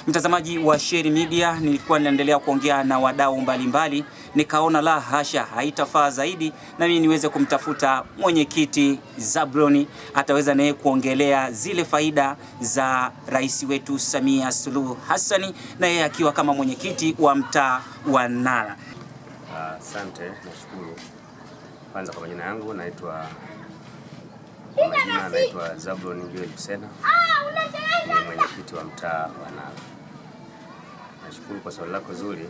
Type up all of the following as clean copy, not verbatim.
Mtazamaji wa Sheri Media, nilikuwa ninaendelea kuongea na wadau mbalimbali, nikaona la hasha haitafaa zaidi na mimi niweze kumtafuta mwenyekiti Zabloni, ataweza naye kuongelea zile faida za rais wetu Samia Suluhu Hassan, na yeye akiwa kama mwenyekiti wa mtaa wa Nala. Asante, nashukuru. Kwanza kwa majina yangu naitwa Zabloni Busena, ni mwenyekiti wa mtaa wa Nala. Nashukuru kwa swali lako zuri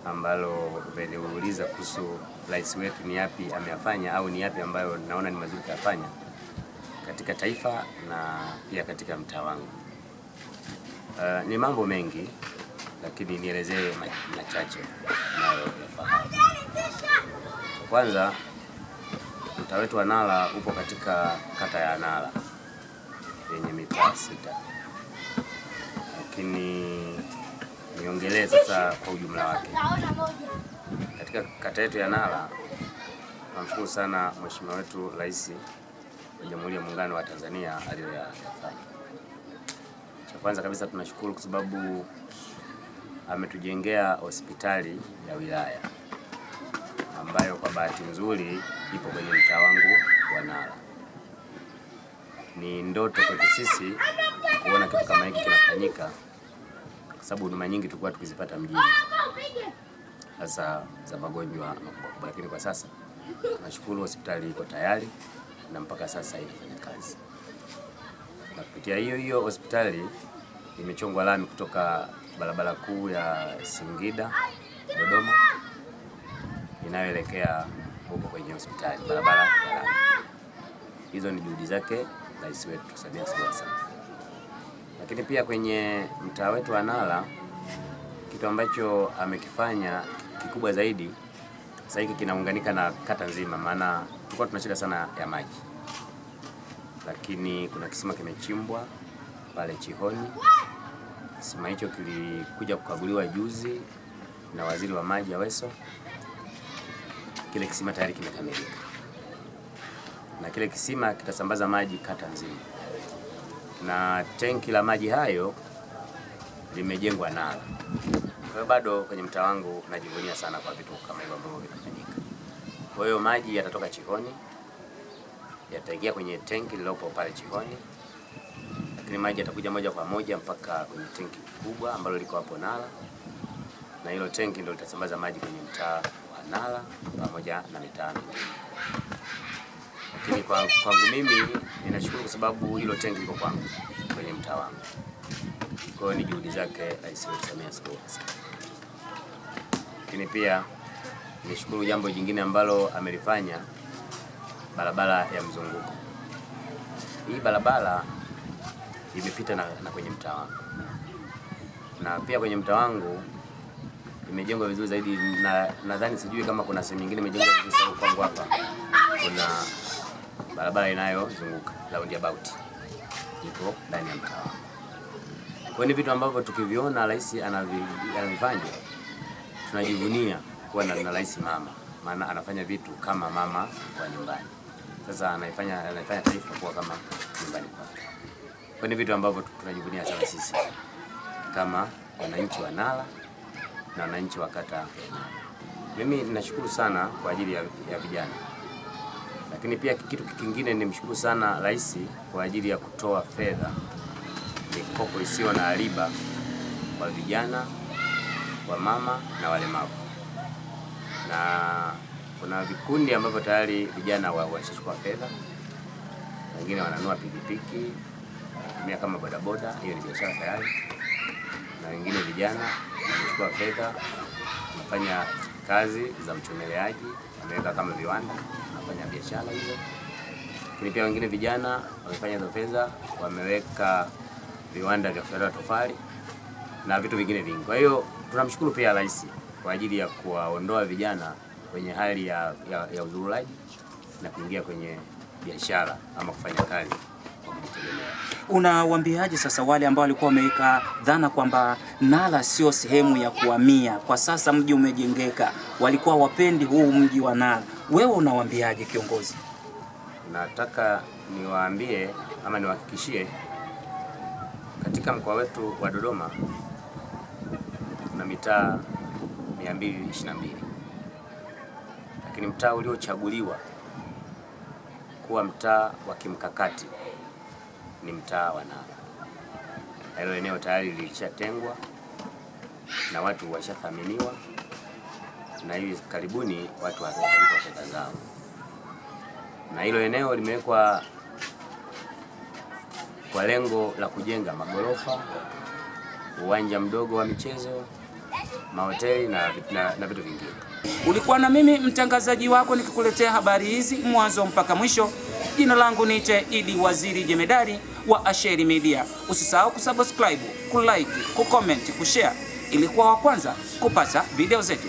ambalo umeniuliza kuhusu rais wetu ni yapi ameyafanya au ni yapi ambayo naona ni mazuri kuyafanya katika taifa na pia katika mtaa wangu. Ni mambo mengi, lakini nielezee machache nayoyafahamu. Kwanza, mtaa wetu wa Nala upo katika kata ya Nala yenye mitaa 6. Lakini niongelee sasa kwa ujumla wake. Katika kata yetu ya Nala, namshukuru sana mheshimiwa wetu Rais wa Jamhuri ya Muungano wa Tanzania aliyoyafanya. Cha kwanza kabisa tunashukuru kwa sababu ametujengea hospitali ya wilaya ambayo kwa bahati nzuri ipo kwenye mtaa wangu wa Nala. Ni ndoto kwetu sisi kuona kitu kama hiki kinafanyika, kwa sababu huduma nyingi tulikuwa tukizipata mjini, hasa za magonjwa makubwa. Lakini kwa sasa tunashukuru hospitali iko tayari na mpaka sasa inafanya kazi. Na kupitia hiyo hospitali imechongwa lami kutoka barabara kuu ya Singida Dodoma inayoelekea huko kwenye hospitali, barabara ya lami. Hizo ni juhudi zake rais wetu Samia Suluhu Hassan. Lakini pia kwenye mtaa wetu wa Nala, kitu ambacho amekifanya kikubwa zaidi, sasa hiki kinaunganika na kata nzima, maana tulikuwa tuna shida sana ya maji. Lakini kuna kisima kimechimbwa pale Chihoni. Kisima hicho kilikuja kukaguliwa juzi na waziri wa maji Aweso. Kile kisima tayari kimekamilika, na kile kisima kitasambaza maji kata nzima, na tenki la maji hayo limejengwa Nala. Kwa hiyo bado kwenye mtaa wangu najivunia sana kwa vitu kama hivyo ambavyo vinafanyika. Kwa hiyo maji yatatoka Chihoni, yataingia kwenye tenki lilopo pale Chihoni, lakini maji yatakuja moja kwa moja mpaka kwenye tenki kubwa ambalo liko hapo Nala, na hilo tenki ndio litasambaza maji kwenye mtaa wa Nala pamoja na mitaa mingine. Lakini kwangu mimi ninashukuru kwa sababu hilo tenki liko kwangu kwenye mtaa wangu. Kwa hiyo ni juhudi zake Rais Samia Suluhu Hassan. Lakini pia nishukuru jambo jingine ambalo amelifanya, barabara ya mzunguko. Hii barabara imepita na kwenye mtaa wangu, na pia kwenye mtaa wangu imejengwa vizuri zaidi, na nadhani sijui kama kuna sehemu nyingine imejengwa vizuri sana. Kwangu hapa kuna barabara inayozunguka roundabout ipo ndani ya mtaa wangu. Kwa ni vitu ambavyo tukiviona rais anavifanya tunajivunia kuwa na rais mama, maana anafanya vitu kama mama kwa nyumbani. Sasa anafanya taifa kuwa kama nyumbani kwake. Kwa ni vitu ambavyo tunajivunia sana sisi kama wananchi wa Nala na wananchi wa kata ya Nala. Mimi ninashukuru sana kwa ajili ya vijana. Lakini pia kitu kingine nimshukuru sana rais kwa ajili ya kutoa fedha, mikopo isiyo na riba kwa vijana, kwa mama na walemavu. Na kuna vikundi ambavyo tayari vijana washachukua fedha. Wengine wananunua pikipiki, wanatumia kama bodaboda, hiyo ni biashara tayari. Na wengine vijana wanachukua fedha, wanafanya kazi za uchomeleaji, wameweka kama viwanda, wanafanya biashara hizo. Lakini pia wengine vijana wamefanya hizo fedha, wameweka viwanda vya kusaga tofali na vitu vingine vingi. Kwa hiyo tunamshukuru pia rais kwa ajili ya kuwaondoa vijana kwenye hali ya uzurulaji na kuingia kwenye biashara ama kufanya kazi kwa kujitegemea. Unawaambiaje sasa wale ambao walikuwa wameweka dhana kwamba Nala sio sehemu ya kuhamia, kwa sasa mji umejengeka, walikuwa wapendi huu mji wa Nala? Wewe unawaambiaje kiongozi? Nataka niwaambie ama niwahakikishie Katika mkoa wetu wa Dodoma kuna mitaa 222, lakini mtaa uliochaguliwa kuwa mtaa wa kimkakati ni mtaa wa Nala. Hilo eneo tayari lilishatengwa na watu washathaminiwa, na hivi karibuni watu watalipwa fedha zao, na hilo eneo limewekwa kwa lengo la kujenga magorofa, uwanja mdogo wa michezo, mahoteli na vitu vingine. Ulikuwa na mimi mtangazaji wako nikikuletea habari hizi mwanzo mpaka mwisho. Jina langu ni Idi Waziri Jemedari wa Asheri Media. Usisahau kusubscribe, kulike, kucomment, kushare ili kuwa wa kwanza kupata video zetu.